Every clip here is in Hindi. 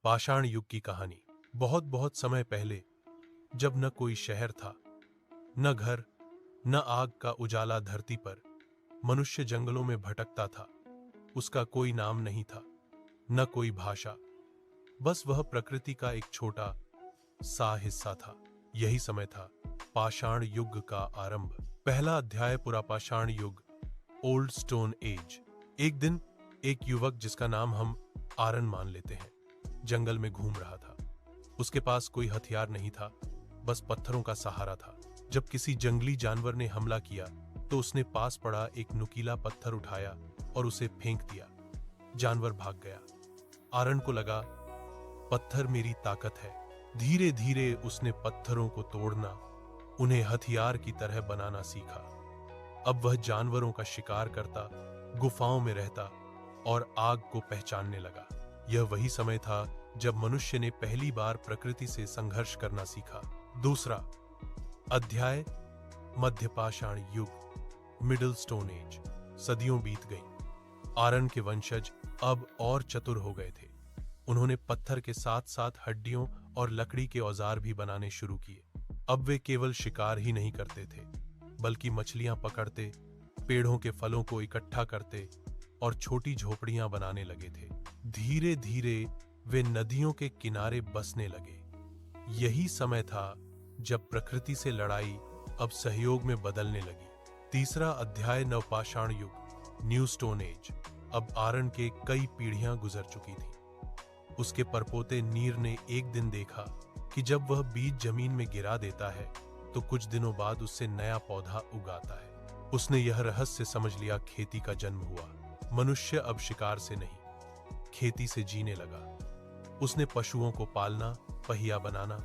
पाषाण युग की कहानी। बहुत बहुत समय पहले, जब न कोई शहर था, न घर, न आग का उजाला धरती पर, मनुष्य जंगलों में भटकता था। उसका कोई नाम नहीं था, न कोई भाषा, बस वह प्रकृति का एक छोटा सा हिस्सा था। यही समय था पाषाण युग का आरंभ। पहला अध्याय, पुरापाषाण युग, ओल्ड स्टोन एज। एक दिन एक युवक, जिसका नाम हम आरन मान लेते हैं, जंगल में घूम रहा था। उसके पास कोई हथियार नहीं था, बस पत्थरों का सहारा था। जब किसी जंगली जानवर ने हमला किया तो उसने पास पड़ा एक नुकीला पत्थर उठाया और उसे फेंक दिया। जानवर भाग गया। आरन को लगा, पत्थर मेरी ताकत है। धीरे धीरे उसने पत्थरों को तोड़ना, उन्हें हथियार की तरह बनाना सीखा। अब वह जानवरों का शिकार करता, गुफाओं में रहता और आग को पहचानने लगा। यह वही समय था जब मनुष्य ने पहली बार प्रकृति से संघर्ष करना सीखा। दूसरा अध्याय, मध्यपाषाण युग, मिडिल स्टोन एज। सदियों बीत गई। आरन के वंशज अब और चतुर हो गए थे। उन्होंने पत्थर के साथ साथ हड्डियों और लकड़ी के औजार भी बनाने शुरू किए। अब वे केवल शिकार ही नहीं करते थे, बल्कि मछलियां पकड़ते, पेड़ों के फलों को इकट्ठा करते और छोटी झोपड़ियां बनाने लगे थे। धीरे धीरे वे नदियों के किनारे बसने लगे। यही समय था जब प्रकृति से लड़ाई अब सहयोग में बदलने लगी। तीसरा अध्याय, नवपाषाण युग, न्यू स्टोन एज। अब आरन के कई पीढ़ियां गुजर चुकी थी। उसके परपोते नीर ने एक दिन देखा कि जब वह बीज जमीन में गिरा देता है तो कुछ दिनों बाद उससे नया पौधा उगाता है। उसने यह रहस्य समझ लिया। खेती का जन्म हुआ। मनुष्य अब शिकार से नहीं, खेती से जीने लगा। उसने पशुओं को पालना, पहिया बनाना,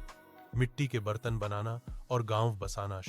मिट्टी के बर्तन बनाना और गांव बसाना